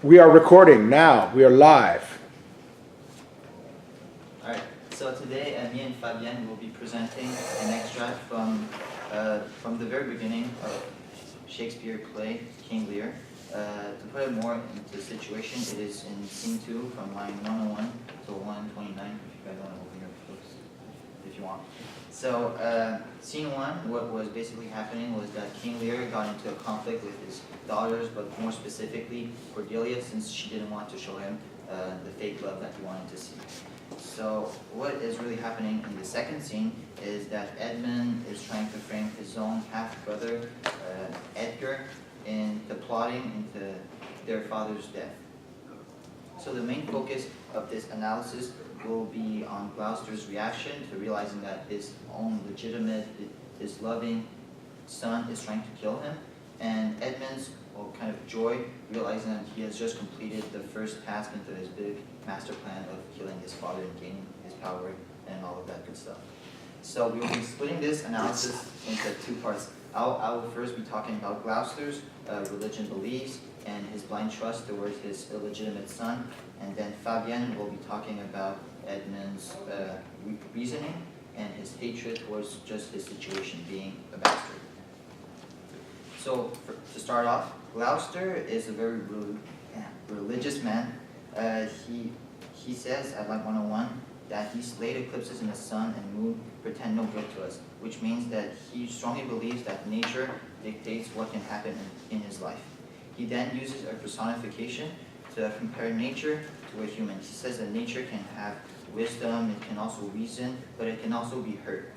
We are recording now. We are live. Alright, so today me and Fabienne will be presenting an extract from the very beginning of Shakespeare play King Lear. To put it more into the situation, it is in scene 2 from line 101 to 129, if you guys want to open your books, if you want. So scene 1, what was basically happening was that King Lear got into a conflict with his daughters, but more specifically Cordelia, since she didn't want to show him the fake love that he wanted to see. So what is really happening in the second scene is that Edmund is trying to frame his own half-brother, Edgar, into plotting into their father's death. So the main focus of this analysis will be on Gloucester's reaction to realizing that his own legitimate, his loving son is trying to kill him, and Edmund's kind of joy realizing that he has just completed the first task into his big master plan of killing his father and gaining his power and all of that good stuff. So we will be splitting this analysis into 2 parts. I will first be talking about Gloucester's religion beliefs and his blind trust towards his illegitimate son, and then Fabienne will be talking about Edmund's reasoning and his hatred towards just his situation being a bastard. So to start off, Gloucester is a very religious man. He says at line 101 that these late eclipses in the sun and moon pretend no good to us, which means that he strongly believes that nature dictates what can happen in his life. He then uses a personification to compare nature to a human. He says that nature can have wisdom, it can also reason, but it can also be hurt.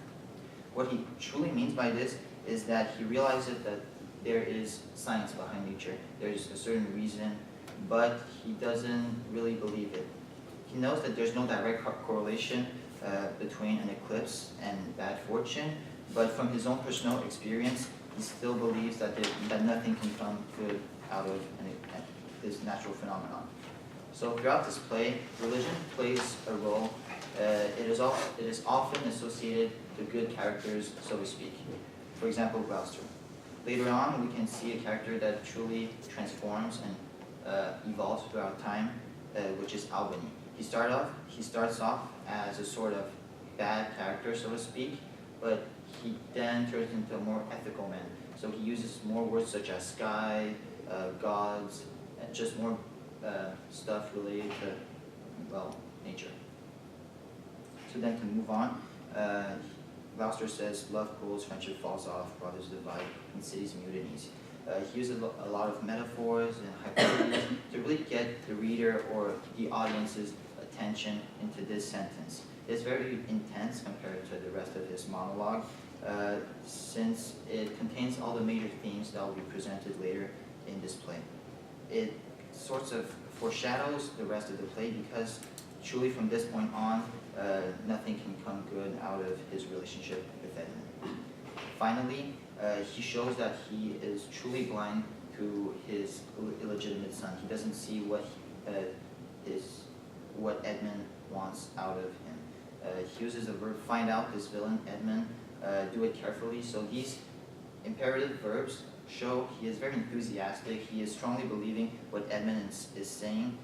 What he truly means by this is that he realizes that there is science behind nature. There's a certain reason, but he doesn't really believe it. He knows that there's no direct correlation between an eclipse and bad fortune, but from his own personal experience, he still believes that nothing can come good out of this natural phenomenon. So throughout this play, religion plays a role. It is often associated to good characters, so to speak. For example, Gloucester. Later on, we can see a character that truly transforms and evolves throughout time, which is Albany. He starts off as a sort of bad character, so to speak, but he then turns into a more ethical man. So he uses more words such as sky, gods, and just more stuff related to, well, nature. So then to move on, Gloucester says, love cools, friendship falls off, brothers divide, and cities mutinies. He uses a lot of metaphors and hyperboles to really get the reader or the audience's attention into this sentence. It's very intense compared to the rest of his monologue, since it contains all the major themes that will be presented later in this play. It sorts of foreshadows the rest of the play because truly from this point on, nothing can come good out of his relationship with Edmund. Finally, he shows that he is truly blind to his illegitimate son. He doesn't see what Edmund wants out of him. He uses the verb find out this villain, Edmund, do it carefully. So these imperative verbs show he is very enthusiastic. He is strongly believing what Edmund is saying.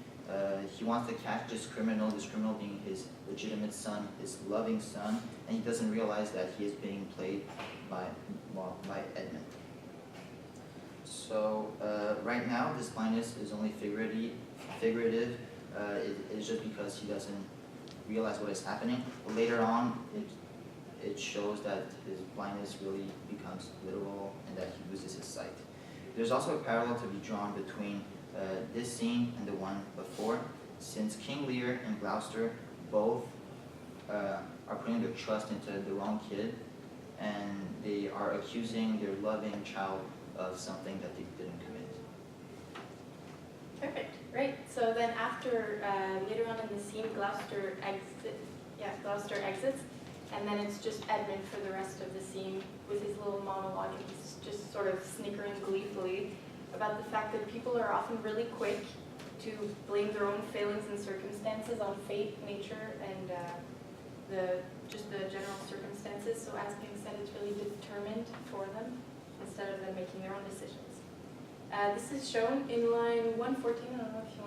He wants to catch this criminal being his legitimate son, his loving son, and he doesn't realize that he is being played by Edmund. So right now, this blindness is only figurative. It is just because he doesn't realize what is happening. But later on, it shows that his blindness really becomes literal and that he loses his sight. There's also a parallel to be drawn between this scene and the one before, since King Lear and Gloucester both are putting their trust into the wrong kid, and they are accusing their loving child of something that they didn't commit. Perfect, right. So then after, later on in the scene, Gloucester exits, and then it's just Edmund for the rest of the scene with his little monologue, and he's just sort of snickering gleefully about the fact that people are often really quick to blame their own failings and circumstances on fate, nature, and the general circumstances. So as being said, it's really determined for them instead of them making their own decisions. This is shown in line 114. I don't know if you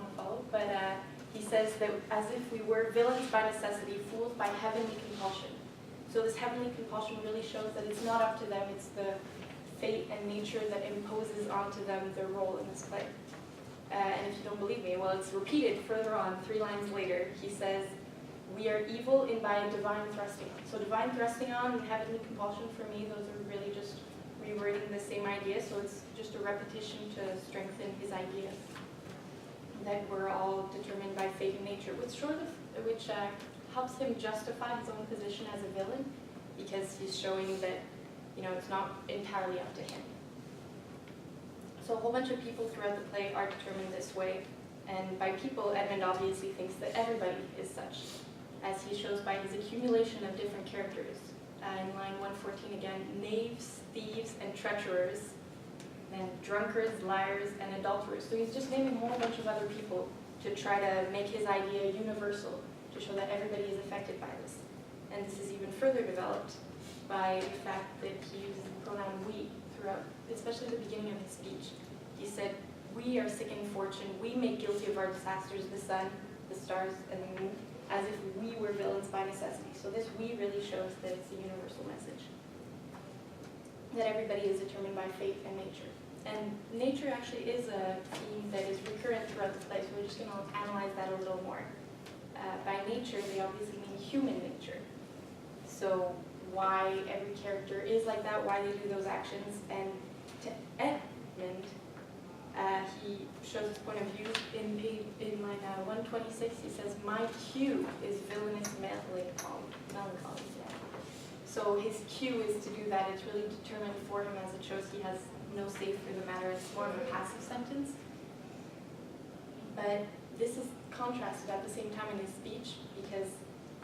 says that as if we were villains by necessity, fools by heavenly compulsion. So this heavenly compulsion really shows that it's not up to them, it's the fate and nature that imposes onto them their role in this play. And if you don't believe me, well, it's repeated further on, 3 lines later. He says, we are evil in by a divine thrusting on. So divine thrusting on and heavenly compulsion, for me, those are really just rewording the same idea. So it's just a repetition to strengthen his idea that we're all determined by fate and nature, which helps him justify his own position as a villain, because he's showing that, you know, it's not entirely up to him. So a whole bunch of people throughout the play are determined this way, and by people, Edmund obviously thinks that everybody is such, as he shows by his accumulation of different characters. In line 114 again, knaves, thieves, and treacherers, then drunkards, liars, and adulterers. So he's just naming a whole bunch of other people to try to make his idea universal, to show that everybody is affected by this. And this is even further developed by the fact that he uses the pronoun we throughout, especially the beginning of his speech. He said, we are sick in fortune, we make guilty of our disasters the sun, the stars, and the moon, as if we were villains by necessity. So this we really shows that it's a universal message, that everybody is determined by fate and nature. And nature actually is a theme that is recurrent throughout the play, so we're just going to analyze that a little more. By nature, they obviously mean human nature. So why every character is like that, why they do those actions, and to Edmund, he shows his point of view in line 126. He says, my cue is villainous melancholy. Yeah. So his cue is to do that. It's really determined for him, as it shows he has no say for the matter. It's more of a passive sentence. But this is contrasted at the same time in his speech, because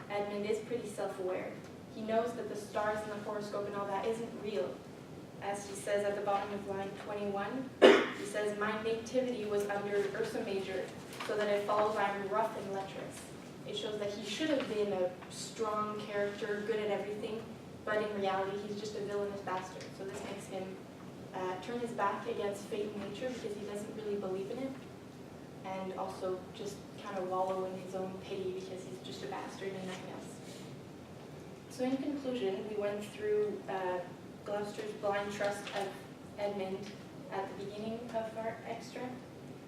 Edmund is pretty self-aware. He knows that the stars and the horoscope and all that isn't real. As he says at the bottom of line 21, he says, my nativity was under Ursa Major, so that it follows I am rough and lecherous. It shows that he should have been a strong character, good at everything, but in reality he's just a villainous bastard. So this makes him turn his back against fate and nature, because he doesn't really believe in it, and also just kind of wallow in his own pity because he's just a bastard and nothing else. So in conclusion, we went through Gloucester's blind trust of Edmund at the beginning of our extract,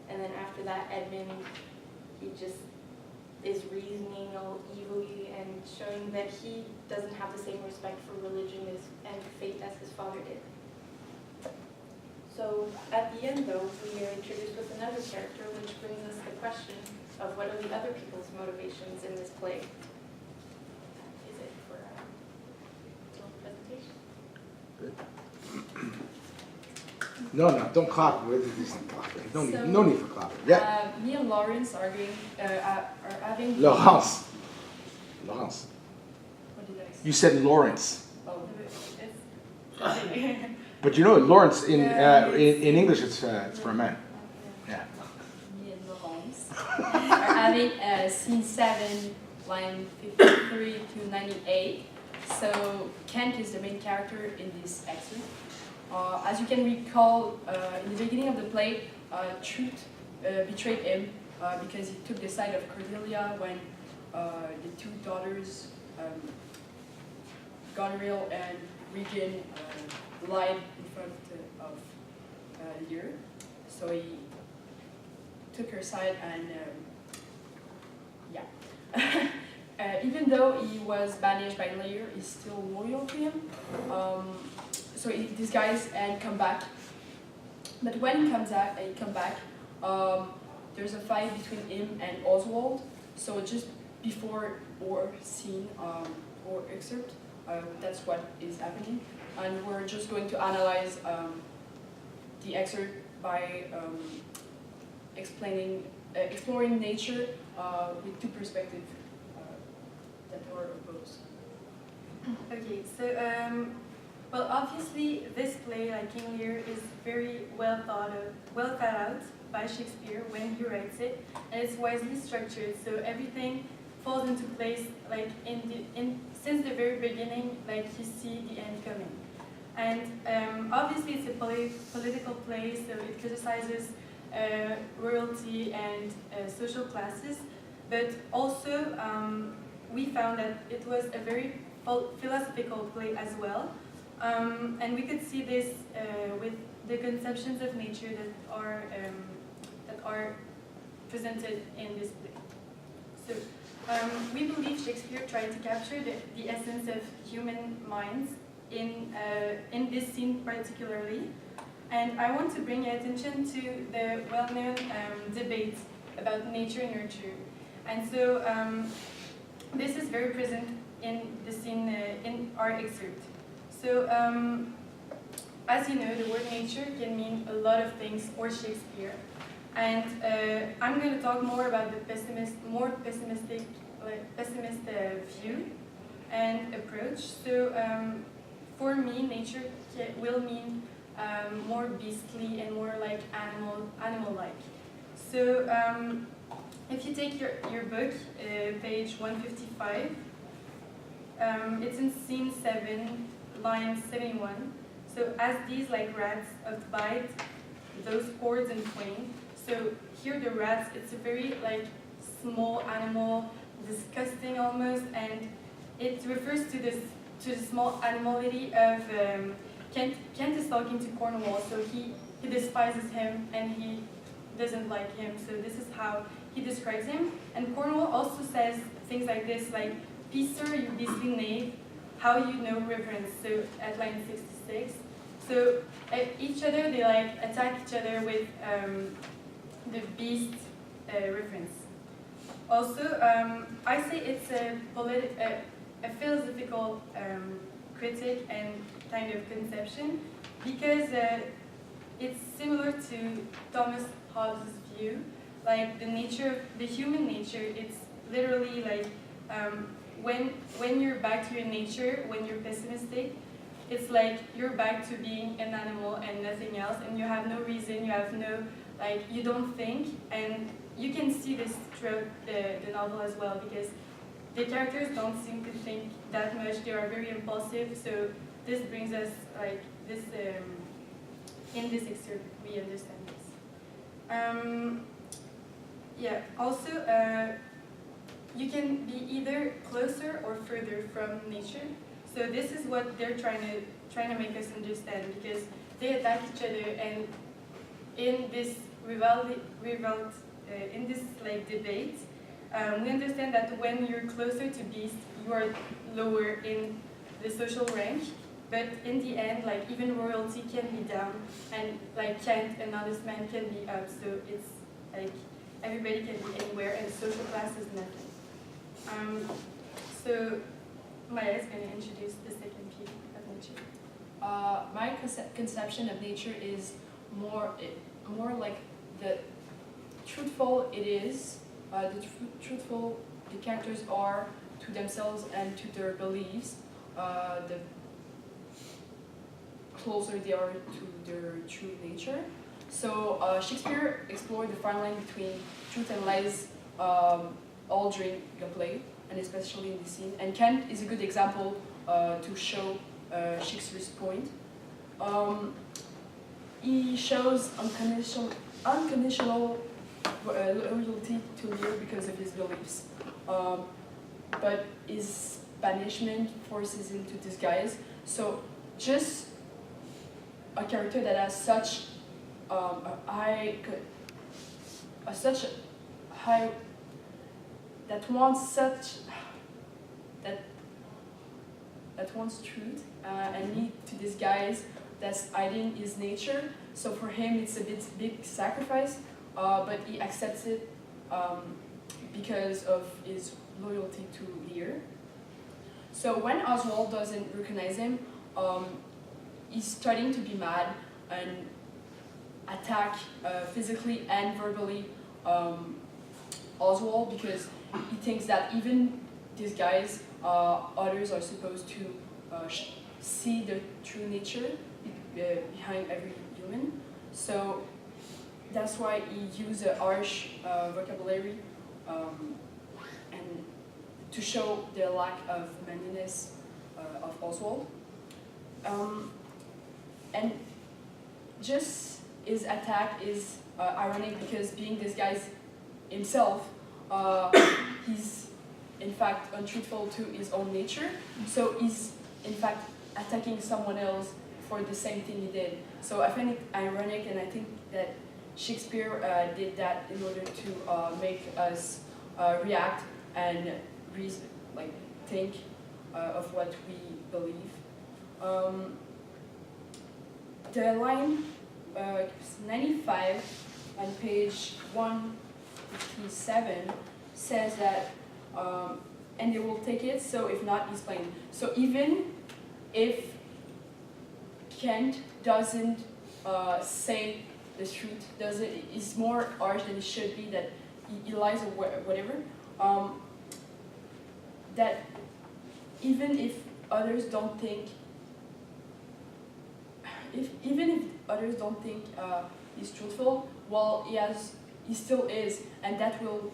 and then after that, Edmund, he just is reasoning all evilly and showing that he doesn't have the same respect for religion and fate as his father did. So at the end, though, we are introduced with another character, which brings us the question of what are the other people's motivations in this play. Is it for a little presentation? Good. No, don't clap. No need for clapping. Yeah. Me and Lawrence are having. Laurence. What did I say? You said Lawrence. Oh, But you know, Lawrence in English it's for a man. Yeah. Me and Laurence are having scene 7, line 53 to 98. So Kent is the main character in this excerpt. As you can recall, in the beginning of the play, Truth betrayed him because he took the side of Cordelia when the two daughters, Goneril and Regan, lied in front of Lear. So he took her side and even though he was banished by Lear, he's still loyal to him. So he disguised and come back. But when he come back, there's a fight between him and Oswald. So just before our scene or excerpt, that's what is happening. And we're just going to analyze the excerpt by exploring nature with two perspectives that are opposed. Okay, so well, obviously this play, like King Lear, is very well thought out by Shakespeare when he writes it, and it's wisely structured, so everything falls into place. Like since the very beginning, like you see the end coming. And obviously it's a political play, so it criticizes royalty and social classes. but also we found that it was a very philosophical play as well. And we could see this with the conceptions of nature that are presented in this play. So we believe Shakespeare tried to capture the essence of human minds in this scene particularly. And I want to bring your attention to the well-known debate about nature and nurture. And so this is very present in the scene in our excerpt. So as you know, the word nature can mean a lot of things for Shakespeare. And I'm going to talk more about the more pessimistic view and approach. So for me, nature will mean more beastly and more like animal-like. So if you take your book, page 155, it's in scene 7, line 71. So as these like rats of bite, those cords and twain. So here the rats, it's a very like small animal, disgusting almost, and it refers to the small animality of Kent is talking to Cornwall, so he despises him and he doesn't like him. So this is how he describes him. And Cornwall also says things like this, like, "Peace, sir, you beastly knave, how you know reverence." So at line 66. So each other, they like attack each other with the beast reference. Also, I say it's a philosophical critic and kind of conception because it's similar to Thomas Hobbes' view. Like the human nature, it's literally like when you're back to your nature, when you're pessimistic, it's like you're back to being an animal and nothing else, and you have no reason, you have no, like, you don't think, and you can see this throughout the novel as well, because the characters don't seem to think that much, they are very impulsive, so this brings us, like, this, in this excerpt, we understand this. Yeah, also, you can be either closer or further from nature. So this is what they're trying to make us understand, because they attack each other, and in this in this like debate, we understand that when you're closer to beast, you are lower in the social rank. But in the end, like even royalty can be down, and like Kent, an honest man, can be up. So it's like everybody can be anywhere, and social class is nothing. So Maya is going to introduce the second view of nature. My conception of nature is more like the truthful it is, truthful the characters are to themselves and to their beliefs, the closer they are to their true nature. So Shakespeare explored the fine line between truth and lies all during the play, and especially in the scene. And Kent is a good example to show Shakespeare's point. He shows unconditional loyalty to Lear because of his beliefs, but his banishment forces him to disguise. So just a character that has such that wants truth and need to disguise, that's hiding his nature. So for him it's a big sacrifice, but he accepts it because of his loyalty to Lear. So when Oswald doesn't recognize him, he's starting to be mad and attack physically and verbally Oswald, because he thinks that even these guys, others are supposed to see the true nature behind every human. So that's why he used a harsh vocabulary and to show the lack of manliness of Oswald. And just his attack is ironic because being this guy's himself, he's in fact untruthful to his own nature. So he's in fact attacking someone else for the same thing he did. So I find it ironic, and I think that Shakespeare did that in order to make us react and think of what we believe. The line 95 on page 157 says that, and they will take it, so if not, he's playing. So even if Kent doesn't say the truth, is more harsh than it should be, that he lies or whatever, that even if others don't think, even if others don't think he's truthful, well, he still is, and it will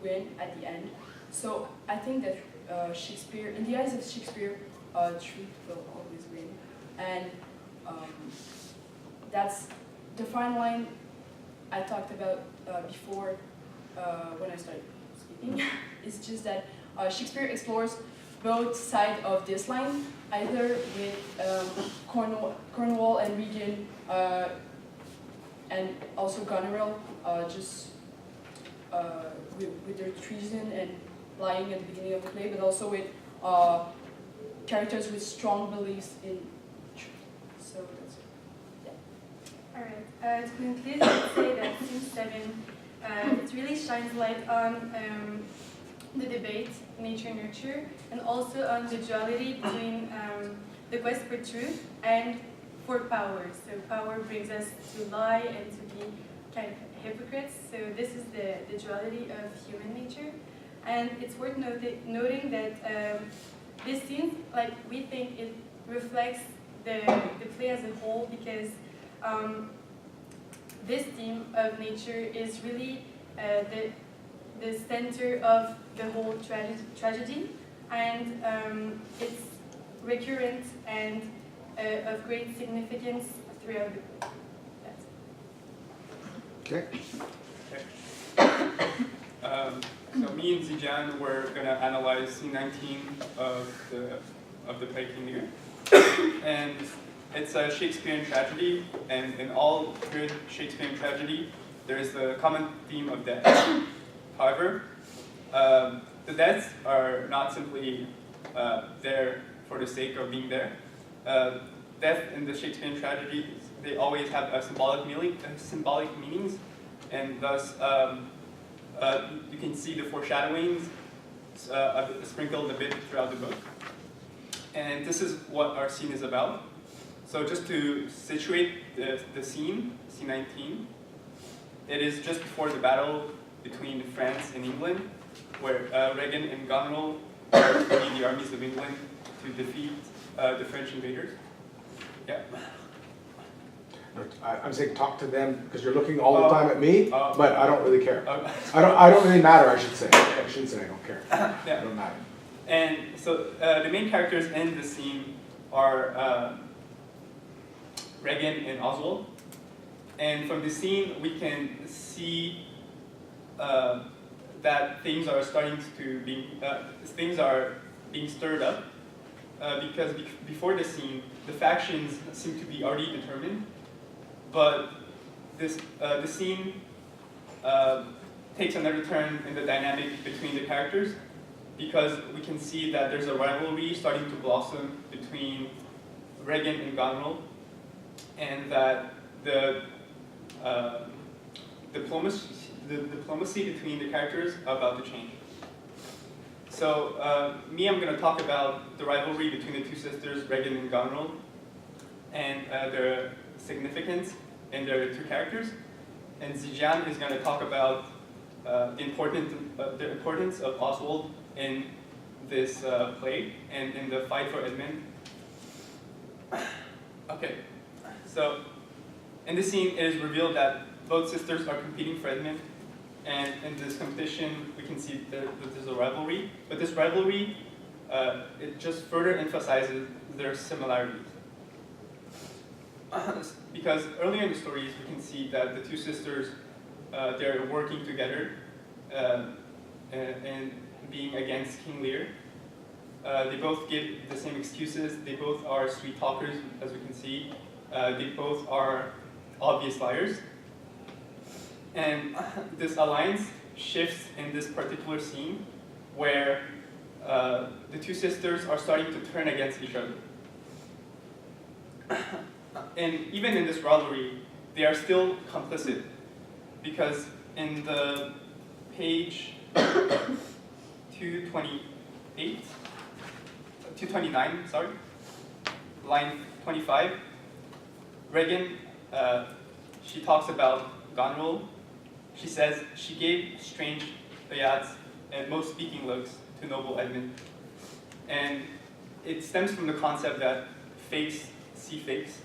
win at the end. So I think that Shakespeare, in the eyes of Shakespeare, truth will always win, and that's the fine line I talked about before when I started speaking. It's just that Shakespeare explores both sides of this line, either with Cornwall and Regan, and also Goneril, with their treason and lying at the beginning of the play, but also with characters with strong beliefs in truth. So that's it. Yeah. Alright, to conclude, I would say that Scene 7, it really shines light on the debate, nature-nurture, and also on the duality between the quest for truth and for power. So power brings us to lie and to be kind of hypocrites. So this is the duality of human nature. And it's worth noting that this scene, we think it reflects the play as a whole, because this theme of nature is really the center of the whole tragedy, and it's recurrent and of great significance throughout the book. That's it. Okay. So me and Zijan were going to analyze scene 19 of the play King Lear. And it's a Shakespearean tragedy, and in all good Shakespearean tragedy, there is the common theme of death. However, the deaths are not simply there for the sake of being there. Death in the Shakespearean tragedies, they always have a symbolic meanings, and thus you can see the foreshadowings sprinkled a bit throughout the book. And this is what our scene is about. So just to situate the scene 19, it is just before the battle between France and England, where Regan and Goneril are leading the armies of England to defeat the French invaders. Yeah. I'm saying talk to them because you're looking all the time at me, Oh. but I don't really care. I don't really matter, I should say. I shouldn't say I don't care. Yeah. I don't matter. And so the main characters in the scene are Regan and Oswald. And from the scene, we can see that things are being stirred up, because before the scene, the factions seem to be already determined. But the scene takes another turn in the dynamic between the characters, because we can see that there's a rivalry starting to blossom between Regan and Goneril, and that the diplomacy between the characters are about to change. So I'm going to talk about the rivalry between the two sisters, Regan and Goneril, and their significance in their two characters. And Zijan is going to talk about the importance of Oswald in this play and in the fight for Edmund. Okay, so in this scene, it is revealed that both sisters are competing for Edmund, and in this competition, we can see that there's a rivalry. But this rivalry, it just further emphasizes their similarities. Because earlier in the stories, we can see that the two sisters, they're working together and being against King Lear. They both give the same excuses. They both are sweet talkers, as we can see. They both are obvious liars. And this alliance shifts in this particular scene where the two sisters are starting to turn against each other. And even in this rivalry, they are still complicit, because in the page 229, sorry, line 25, Regan, she talks about Goneril. She says she gave strange ayads and most speaking looks to noble Edmund. And it stems from the concept that fakes see fakes,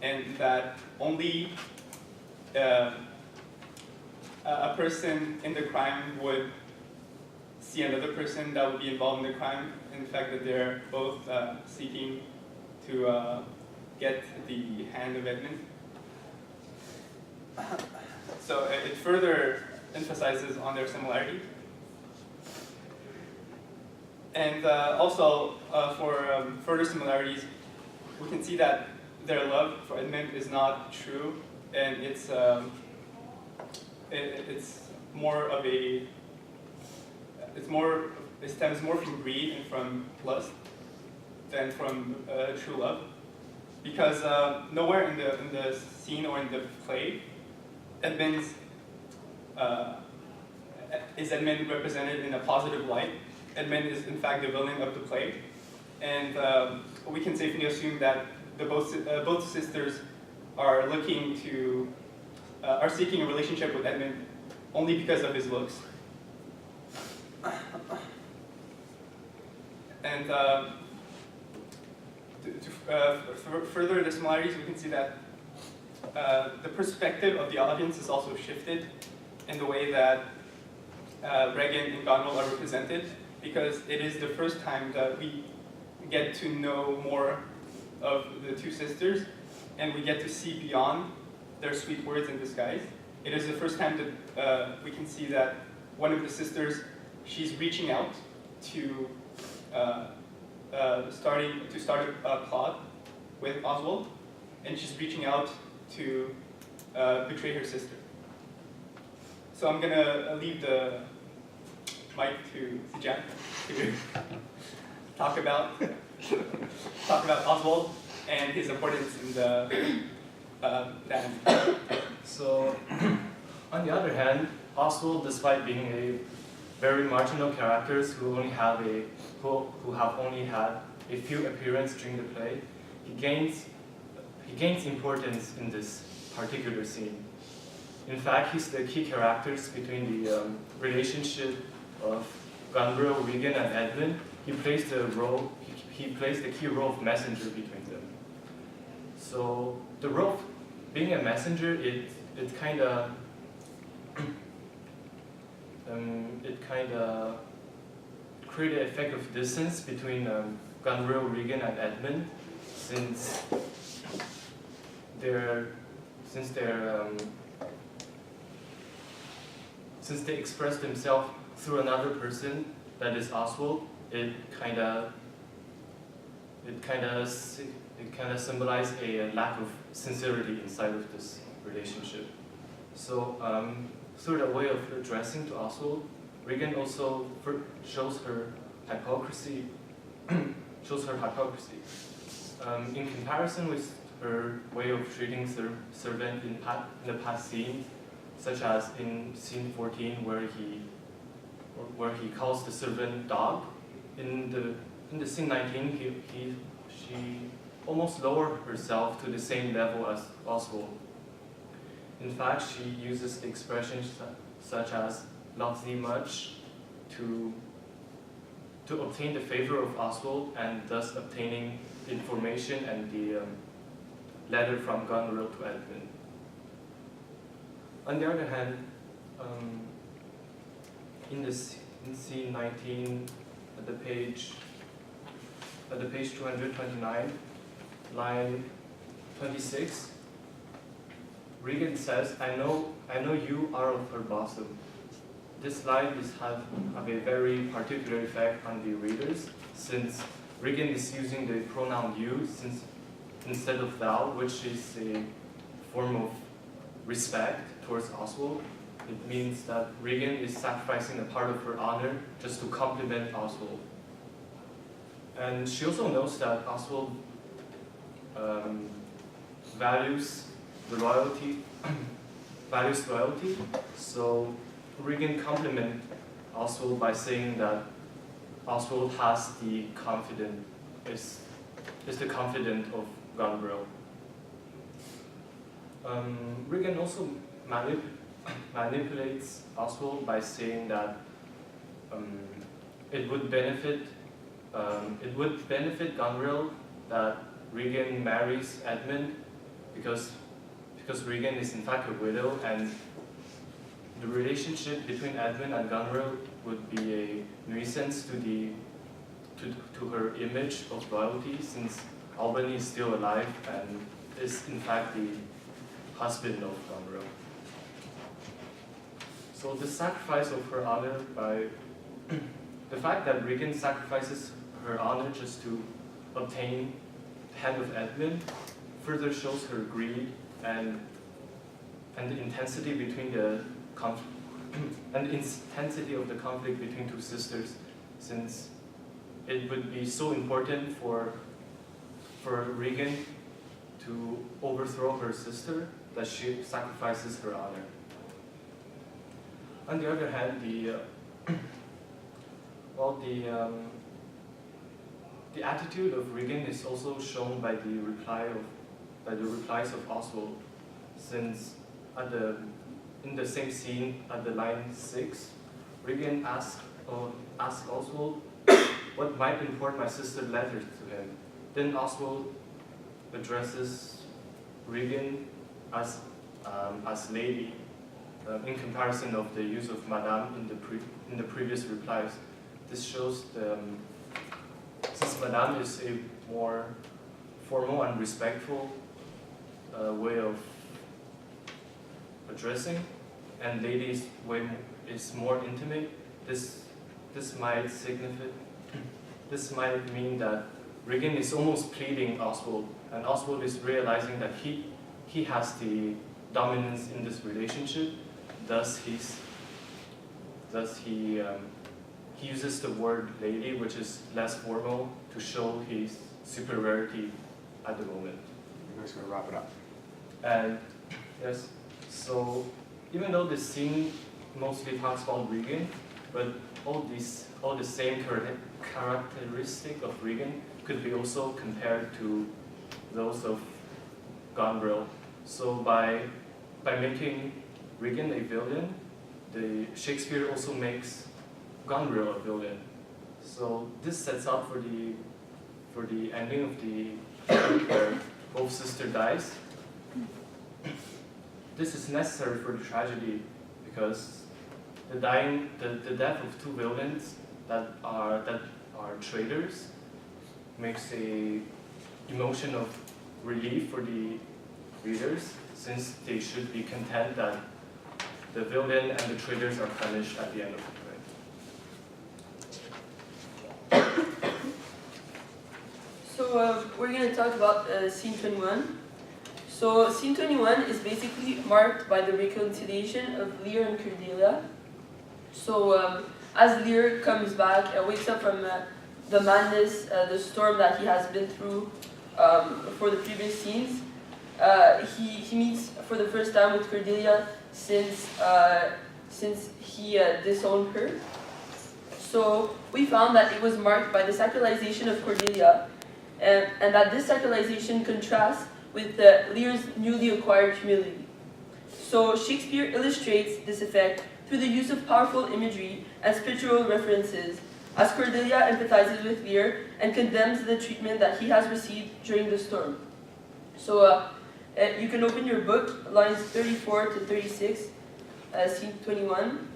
and that only a person in the crime would see another person that would be involved in the crime, and the fact that they're both seeking to get the hand of Edmund. So it further emphasizes on their similarity. And also, for further similarities, we can see that their love for Edmund is not true, and it's more of a, it stems more from greed and from lust than from true love, because nowhere in the scene or in the play, is Edmund represented in a positive light. Edmund is in fact the villain of the play, and we can safely assume that both sisters are looking to are seeking a relationship with Edmund only because of his looks. And to further the similarities, we can see that the perspective of the audience is also shifted in the way that Regan and Goneril are represented, because it is the first time that we get to know more of the two sisters, and we get to see beyond their sweet words in disguise. It is the first time that we can see that one of the sisters, she's reaching out to start a plot with Oswald, and she's reaching out to betray her sister. So I'm gonna leave the mic to Jack to talk about Oswald and his importance in the band. So, on the other hand, Oswald, despite being a very marginal character who have only had a few appearances during the play, he gains importance in this particular scene. In fact, he's the key characters between the relationship of Goneril, Regan, and Edmund. He plays the key role of messenger between them. So the role of being a messenger, it kind of created an effect of distance between Goneril, Regan, and Edmund, since they expressed themselves through another person, that is Oswald. It kind of symbolized a lack of sincerity inside of this relationship. So through the way of addressing to Oswald, Regan also shows her hypocrisy. In comparison with her way of treating servant in the past scene, such as in scene 14, where he calls the servant dog. In the scene 19, she almost lowered herself to the same level as Oswald. In fact, she uses expressions such as "loves thee much" to obtain the favor of Oswald, and thus obtaining information and the letter from Goneril to Edmund. On the other hand, in scene 19, at the page 229, line 26, Regan says, I know you are of her bosom. this line have a very particular effect on the readers, since Regan is using the pronoun you instead of thou, which is a form of respect towards Oswald. It means that Regan is sacrificing a part of her honor just to compliment Oswald. And she also knows that Oswald values loyalty, so Regan compliments Oswald by saying that Oswald has the confident, is the confidant of Gonbril. Regan also manipulates Oswald by saying that it would benefit Gonbril that Regan marries Edmund because Regan is in fact a widow, and the relationship between Edmund and Gonbril would be a nuisance to her image of loyalty, since Albany is still alive and is in fact the husband of Gonbril. So the sacrifice of her honor by the fact that Regan sacrifices her honor just to obtain the hand of Edmund further shows her greed and the intensity between the and the intensity of the conflict between two sisters, since it would be so important for Regan to overthrow her sister that she sacrifices her honor. On the other hand, the attitude of Regan is also shown by the replies of Oswald, since in the same scene at the line 6, Regan asks Oswald what might import my sister's letters to him. Then Oswald addresses Regan as lady, in comparison of the use of madame in the previous replies. This shows since madame is a more formal and respectful way of addressing, and ladies' way is more intimate. This might mean that Regan is almost pleading Oswald, and Oswald is realizing that he has the dominance in this relationship. Thus he uses the word lady, which is less formal, to show his superiority at the moment. I'm just going to wrap it up. And yes, so even though the scene mostly talks about Regan, but all the same characteristic of Regan could be also compared to those of Gonbril. So by making Regan a villain, Shakespeare also makes Gonbril a villain. So this sets up for the ending of the where both sisters dies. This is necessary for the tragedy because the death of two villains that are traitors makes a emotion of relief for the readers, since they should be content that the villain and the traitors are punished at the end of the play. So we're going to talk about scene 21. So scene 21 is basically marked by the reconciliation of Lear and Cordelia. So as Lear comes back and wakes up from the madness, the storm that he has been through for the previous scenes, he meets for the first time with Cordelia since he disowned her. So we found that it was marked by the sacralization of Cordelia, and that this sacralization contrasts with Lear's newly acquired humility. So Shakespeare illustrates this effect through the use of powerful imagery and spiritual references, as Cordelia empathizes with Lear and condemns the treatment that he has received during the storm. So you can open your book, lines 34 to 36, scene 21.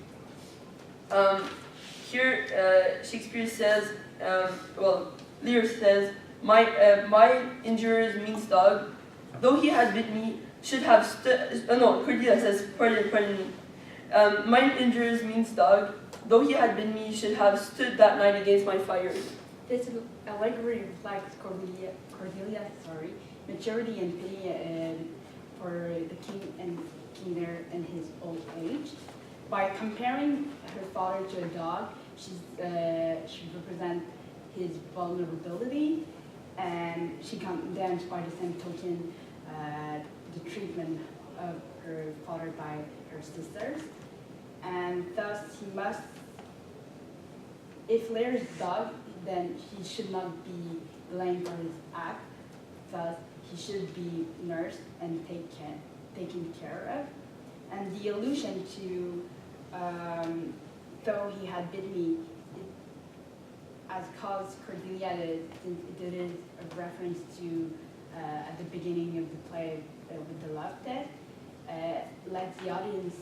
Here Shakespeare says, Lear says, my injurers means dog, though he had bit me, should have stood. No, Cordelia says, pardon me. Mine injures means dog. Though he had been me, should have stood that night against my fire. This allegory reflects Cordelia's maturity and pity for the king Lear in his old age. By comparing her father to a dog, she represents his vulnerability, and she condemns by the same token the treatment of her father by her sisters, and thus he must. If Lear is dog, then he should not be blamed for his act. Thus, he should be nursed and taken care of. And the allusion to though he had bit me, as caused Cordelia, it is a reference to at the beginning of the play with the love test. Lets the audience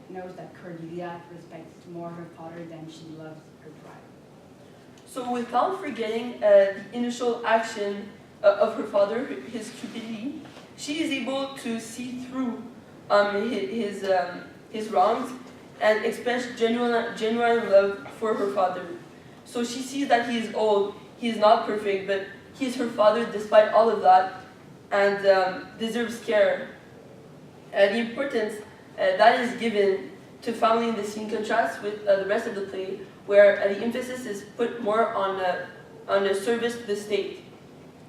knows that Cordelia respects more her father than she loves her bride. So without forgetting the initial action of her father, his cupidity, she is able to see through his wrongs and express genuine love for her father. So she sees that he is old, he is not perfect, but he is her father despite all of that, and deserves care. The importance that is given to family in the scene contrasts with the rest of the play, where the emphasis is put more on a service to the state.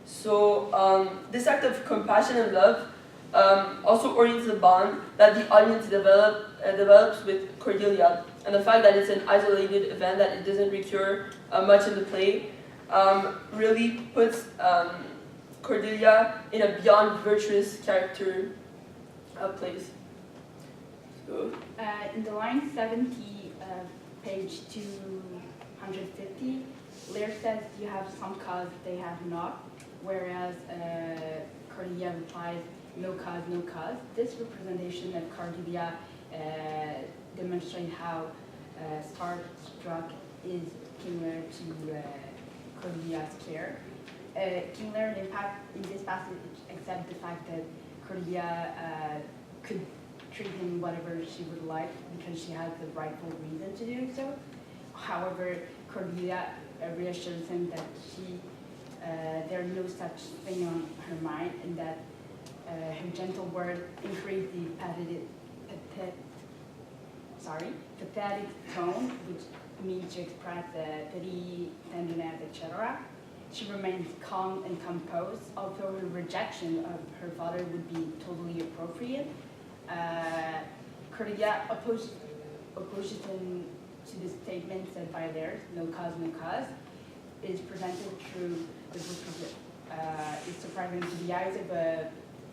So this act of compassion and love also orients the bond that the audience develops with Cordelia, and the fact that it's an isolated event, that it doesn't recur much in the play, really puts Cordelia in a beyond virtuous character place. So, in the line 70, page 250, Lear says you have some cause, they have not, whereas Cordelia replies, no cause, no cause. This representation of Cordelia demonstrates how starstruck is King Lear to Cordelia's care. King Lear, in this passage, accepts the fact that Cordelia could treat him whatever she would like because she has the rightful reason to do so. However, Cordelia reassures him that there is no such thing on her mind, and that her gentle word increase the pathetic tone, which means to express pity, tenderness, etc. She remains calm and composed, although her rejection of her father would be totally appropriate. Cordelia opposes him to the statement said by Lear, no cause, no cause, is presented through the book is surprising to the eyes of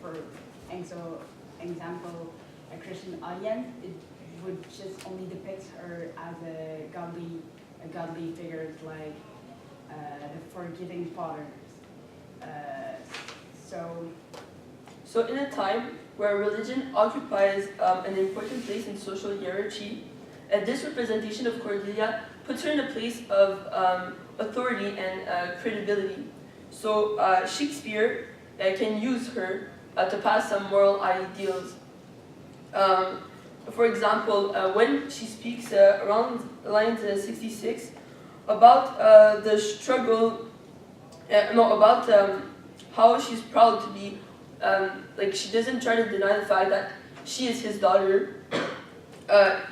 for example, a Christian audience. It would just only depict her as a godly figure, like the forgiving father. So in a time where religion occupies an important place in social hierarchy, this representation of Cordelia puts her in a place of authority and credibility. So Shakespeare can use her to pass some moral ideals. For example, when she speaks around line 66 about the struggle, about how she's proud to be, like she doesn't try to deny the fact that she is his daughter.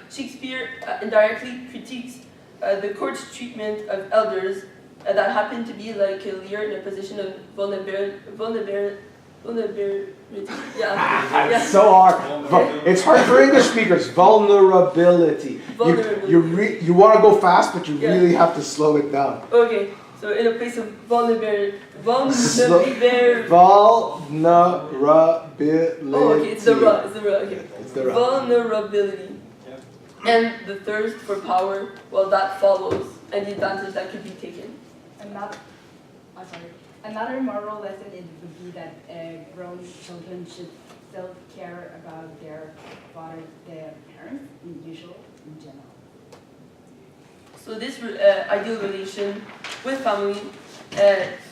Shakespeare indirectly critiques the court's treatment of elders that happen to be like Lear in a position of vulnerability. Yeah. It's so hard. It's hard for English speakers. Vulnerability. You want to go fast, but you really have to slow it down. Okay, so in a place of vulnerability. Vulnerability. Oh, okay, it's the ra. Okay. It's the ra. Vulnerability. Yeah. And the thirst for power, well, that follows, and the advantage that could be taken. Another moral lesson would be that grown children should still care about their parents, in general. So this ideal relation with family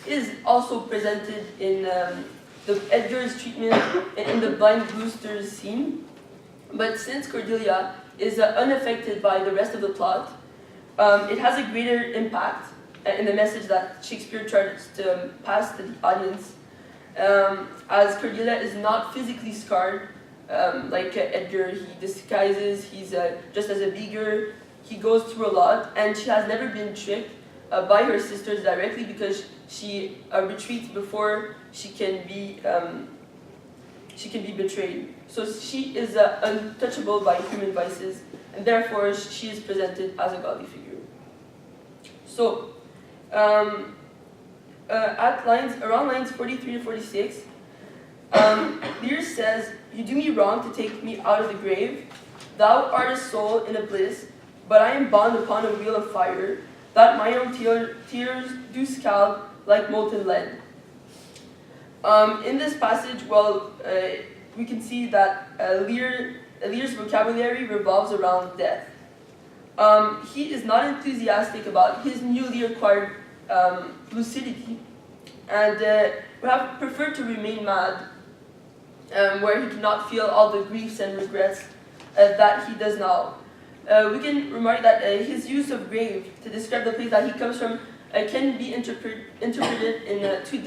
is also presented in the Edgar's treatment in the blind Brewster's scene. But since Cordelia is unaffected by the rest of the plot. It has a greater impact in the message that Shakespeare tries to pass to the audience, as Cordelia is not physically scarred like Edgar. He disguises, he's just as a beaver, he goes through a lot, and she has never been tricked by her sisters directly because she retreats before she can be betrayed. So she is untouchable by human vices, and therefore she is presented as a godly figure. So, around lines 43 to 46, Lear says, "You do me wrong to take me out of the grave. Thou art a soul in a bliss, but I am bound upon a wheel of fire, that my own tears do scald like molten lead." In this passage, we can see that Lear's vocabulary revolves around death. He is not enthusiastic about his newly acquired lucidity, and would have preferred to remain mad, where he cannot feel all the griefs and regrets that he does now. We can remark that his use of grave to describe the place that he comes from can be interpreted in two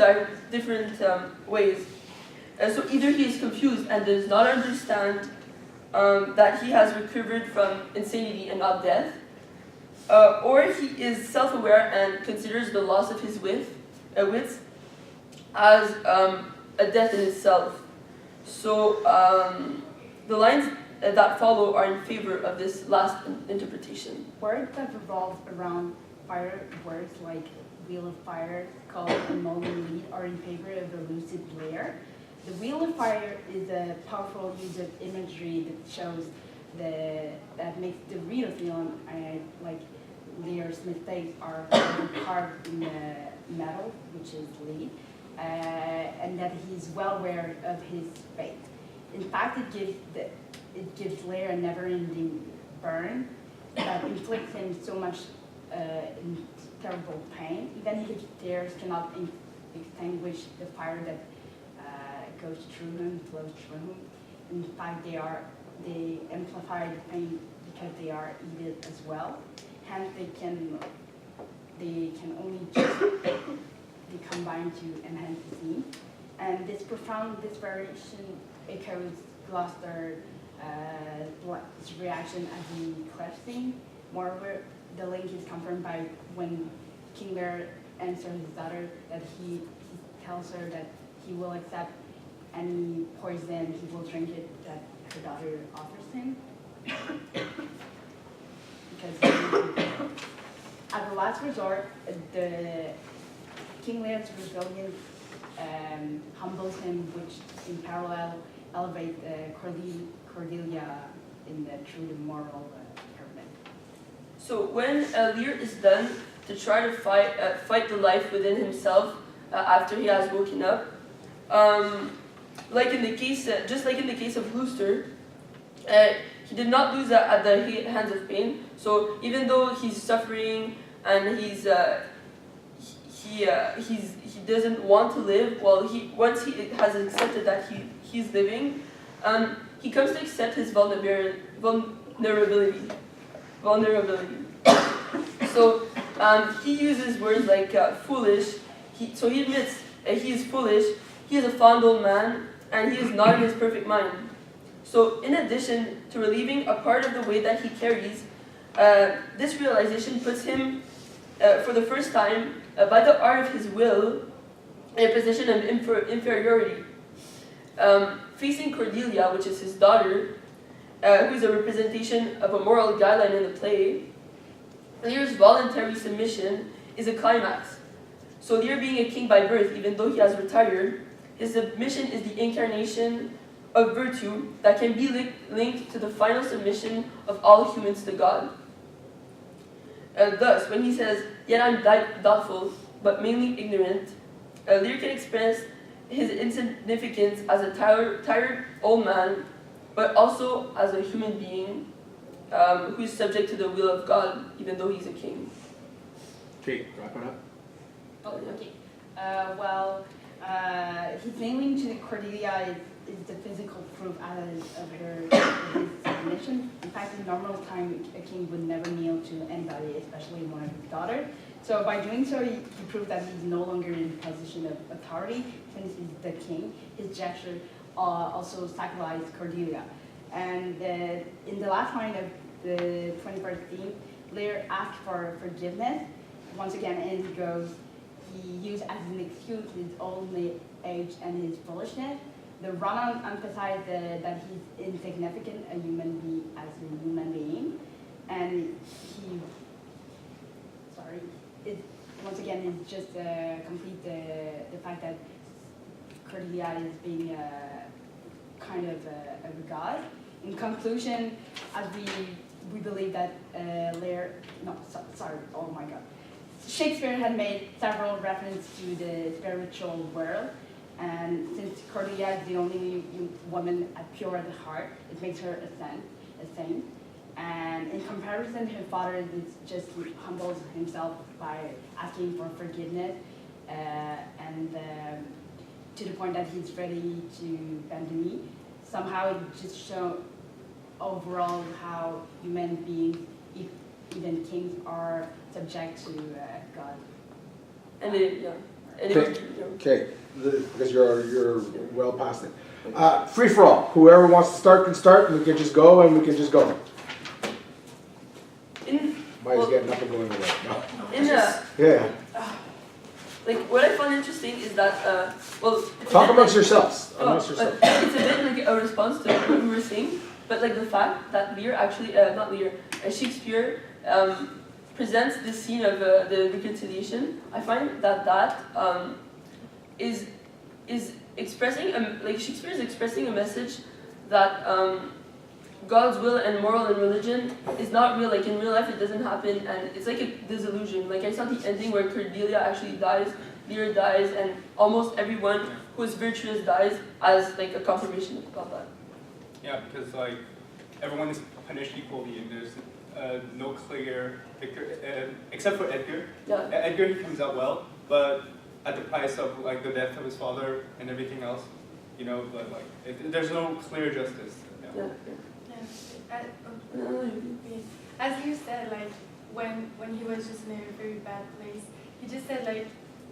different ways. So either he is confused and does not understand that he has recovered from insanity and not death, or he is self-aware and considers the loss of his wits as a death in itself. So the lines that follow are in favor of this last interpretation. Words that revolve around fire, words like wheel of fire, called and molten lead, are in favor of the lucid Lear. The wheel of fire is a powerful use of imagery that shows that makes the reader feel like Lear's mistakes are carved in the metal, which is lead, and that he's well aware of his fate. In fact, it gives Lear a never-ending burn that inflicts him so much terrible pain. Even his tears cannot extinguish the fire that goes through him, flows through him. In fact, they amplify the pain because they are heated as well. Hence, they can only just be combined to enhance the scene. And this variation echoes Gloucester's reaction at the clef scene. Moreover, the link is confirmed by when King Lear answers his daughter that he tells her that he will accept any poison, he will drink it that her daughter offers him. Because at the last resort, the King Lear's resilience humbles him, which in parallel elevates Cordelia through the moral pyramid. So when Lear is done to try to fight the life within himself after he has woken up, just like in the case of Gloucester, he did not lose at the hands of pain. So even though he's suffering and he doesn't want to live, once he has accepted that he's living, he comes to accept his vulnerability. So he uses words like foolish. He admits he is foolish. He is a fond old man, and he is not in his perfect mind. So in addition to relieving a part of the weight that he carries, this realization puts him, for the first time, by the art of his will, in a position of inferiority. Facing Cordelia, which is his daughter, who is a representation of a moral guideline in the play, Lear's voluntary submission is a climax. So Lear, being a king by birth, even though he has retired, his submission is the incarnation of virtue that can be linked to the final submission of all humans to God. Thus, when he says, "Yet I'm doubtful, but mainly ignorant," Lear can express his insignificance as a tired old man, but also as a human being who is subject to the will of God, even though he's a king. Okay, wrap it up. Oh, okay. His nailing to Cordelia is the physical proof of his recognition. In fact, in normal time, a king would never kneel to anybody, especially one of his daughters. So by doing so, he proved that he's no longer in a position of authority since he's the king. His gesture also sacralized Cordelia. And in the last line of the 21st theme, Lear asked for forgiveness. Once again, and he goes, he used as an excuse his old age and his foolishness. The run-on emphasized that he's insignificant, as a human being, and once again, it's just complete the fact that Cordelia is being kind of a god. In conclusion, as we believe that Shakespeare had made several references to the spiritual world, and since Cordelia is the only woman pure at heart, it makes her a saint. And in comparison, her father just humbles himself by asking for forgiveness, and to the point that he's ready to bend the knee. Somehow it just shows overall how human beings, even kings, are subject to God. And it, Okay, because you're well past it. Free for all. Whoever wants to start can start, and we can just go, and we can just go. Maya's getting up and going away. No. Yeah. Like what I find interesting is that Talk amongst yourselves. It's a bit like a response to what we were saying, but like the fact that Lear actually, not Lear, Shakespeare presents this scene of the reconciliation. I find that is expressing like Shakespeare is expressing a message that God's will and moral and religion is not real. Like in real life, it doesn't happen, and it's like a disillusion. Like I saw the ending where Cordelia actually dies, Lear dies, and almost everyone who is virtuous dies as like a confirmation of that. Yeah, because like everyone is punished equally, and there's no clear victor, except for Edgar. Yeah. Edgar, he comes out well, but at the price of like the death of his father and everything else, you know. But like, there's no clear justice. Yeah. As you said, like when he was just in a very bad place, he just said like,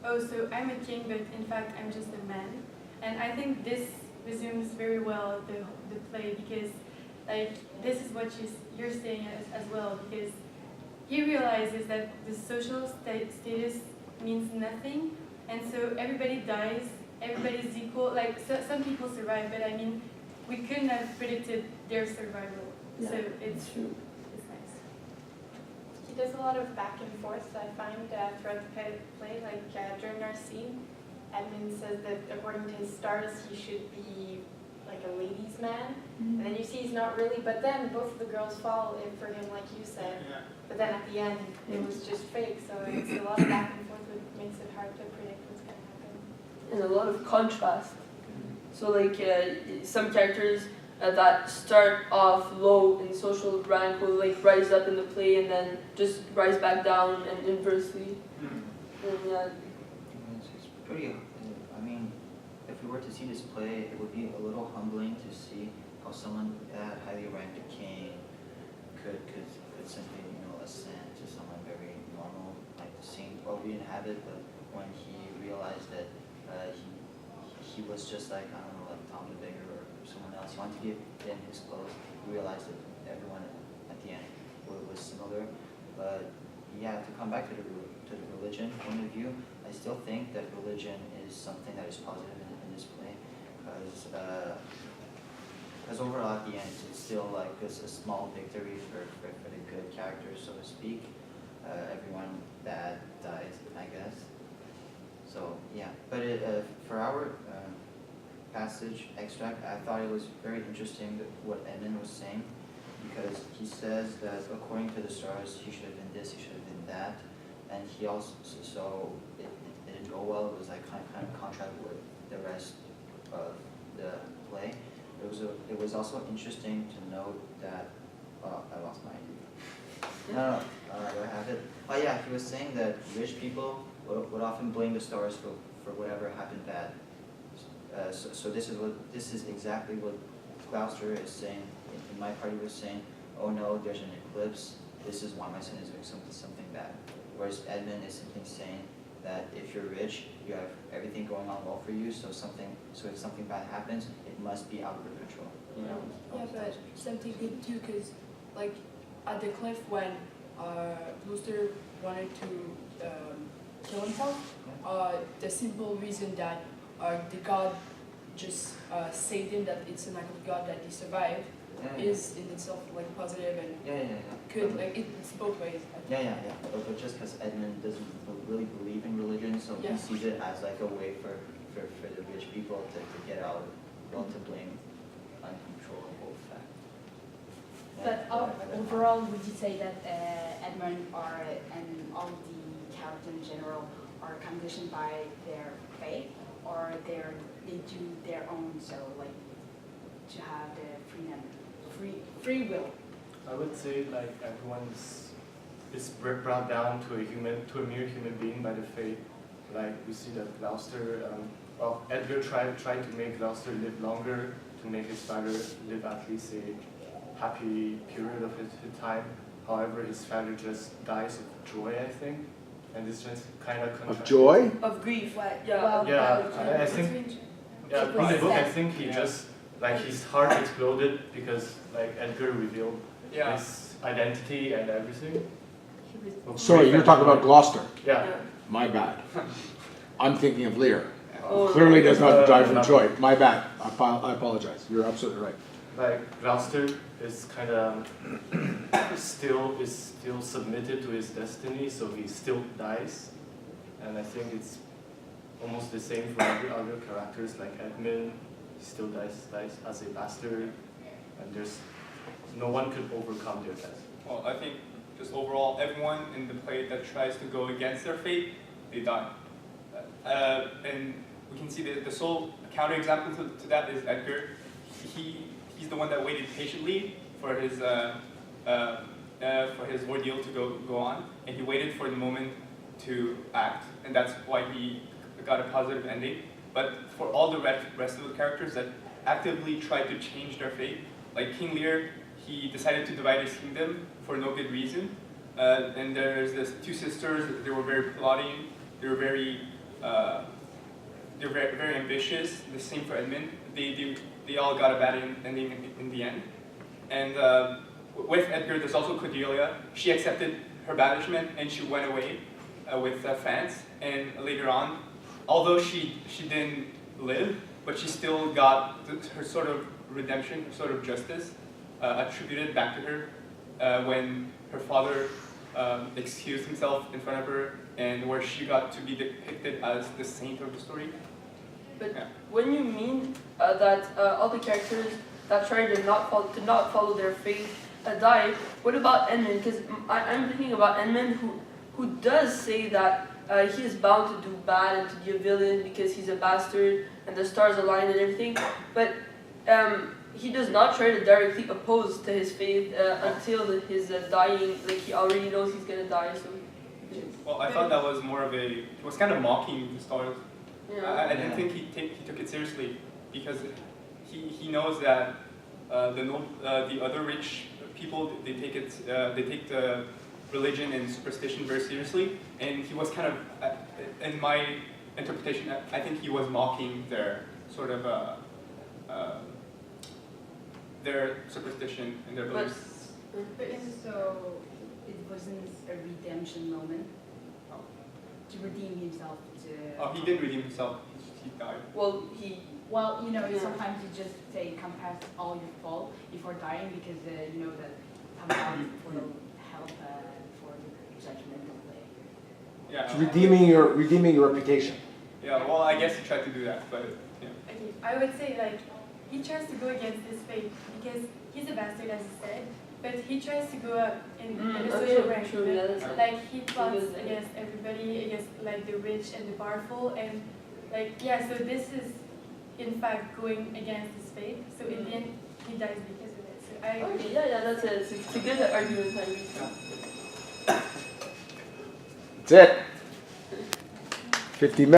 oh, so I'm a king, but in fact I'm just a man. And I think this resumes very well the play, because like this is what you're saying as well, because he realizes that the social status means nothing, and so everybody dies, everybody's equal. Like some people survive, but I mean, we couldn't have predicted their survival. Yeah, so it's true. It's nice. He does a lot of back and forth, I find, throughout the play. Like during our scene, Edmund says that according to his stars, he should be like a ladies' man. Mm-hmm. And then you see he's not really, but then both of the girls fall in for him, like you said. Yeah. But then at the end, it was just fake. So it's a lot of back and forth, which makes it hard to predict what's going to happen. And a lot of contrast. So like some characters that start off low in social rank will like rise up in the play and then just rise back down, and inversely. And yeah. It's pretty. I mean, if we were to see this play, it would be a little humbling to see how someone that highly ranked a king could simply ascend to someone very normal, like seeing what we inhabit. But when he realized that he was just like, I don't know, like Tom the Beggar or someone else. He wanted to get in his clothes. He realized that everyone at the end was similar. But yeah, to come back to the religion point of view, I still think that religion is something that is positive in this play, because overall at the end it's still like a small victory for the good characters, so to speak. Everyone bad dies, I guess. So yeah, but for our passage extract, I thought it was very interesting what Edmund was saying, because he says that according to the stars, he should have been this, he should have been that, and he also it didn't go well. It was like kind of contrast with the rest of the play. It was also interesting to note that I lost my idea. No, do I have it? Oh yeah, he was saying that rich people would often blame the stars for whatever happened bad. So this is exactly what Gloucester is saying in my party was saying, oh no, there's an eclipse, this is why my son is doing something bad. Whereas Edmund is simply saying that if you're rich, you have everything going on well for you, so if something bad happens, it must be out of your control. You know? Yeah, but something good too, because like at the cliff when Gloucester wanted to kill himself, the simple reason that the god just saved him, that it's an act of God that he survived, is in itself like positive and good. Like it's both ways. Yeah. But just because Edmund doesn't really believe in religion, so he sees it as like a way for the rich people to get out of to blame uncontrollable fact. But overall, would you say that Edmund and all the characters in general are conditioned by their faith, or they do their own, so like to have the free will? I would say like everyone is brought down to a mere human being by the fate. Like we see that Gloucester, Edgar tried to make Gloucester live longer, to make his father live at least a happy period of his time. However, his father just dies of joy, I think, and it's just kind of joy? Of grief. Yeah, I think. Yeah, in the book, I think he just like his heart exploded because like Edgar revealed his identity and everything. Sorry, you're talking about Gloucester. Yeah. My bad. I'm thinking of Lear. Oh, Clearly does not die from joy. My bad. I apologize. You're absolutely right. Like Gloucester is kind of still submitted to his destiny, so he still dies, and I think it's almost the same for other characters like Edmund. He still dies as a bastard, and there's no one could overcome their death. Well, I think just overall, everyone in the play that tries to go against their fate, they die. And we can see the sole counterexample to that is Edgar. He's the one that waited patiently for his ordeal to go on, and he waited for the moment to act, and that's why he got a positive ending. But for all the rest of the characters that actively tried to change their fate, like King Lear, he decided to divide his kingdom for no good reason. And there's this two sisters. They were very plotting. They were very ambitious. The same for Edmund. They all got a bad ending in the end. And with Edgar, there's also Cordelia. She accepted her banishment and she went away with France. And later on, although she didn't live, but she still got her sort of redemption, her sort of justice attributed back to her when her father excused himself in front of her, and where she got to be depicted as the saint of the story. But when you mean that all the characters that try to not follow their fate die, what about Edmund? Because I'm thinking about Edmund, who does say that he is bound to do bad and to be a villain because he's a bastard and the stars align and everything. But he does not try to directly oppose to his faith until his dying. Like he already knows he's gonna die. So. Well, I thought that was more of he was kind of mocking the stars. Yeah. I didn't think he took it seriously, because he knows that the other rich people, they take the religion and superstition very seriously, and he was kind of, in my interpretation, I think he was mocking their sort of their superstition and their beliefs. So it wasn't a redemption moment to redeem himself. Oh, he didn't redeem himself. He died. Well, Well, sometimes you just say confess all your fault before dying, because you know that sometimes will help for the judgmental way. Yeah. It's redeeming your reputation. Yeah. Well, I guess he tried to do that, but yeah. Okay, I would say like he tries to go against his fate because he's a bastard, as he said, but he tries to go up in the social rank. Like he plots against everybody, against like the rich and the powerful, and like so this is in fact going against his fate. So in the end, he dies because of it. So I okay, that's it. It's a good argument. I think. That's it. 50 minutes.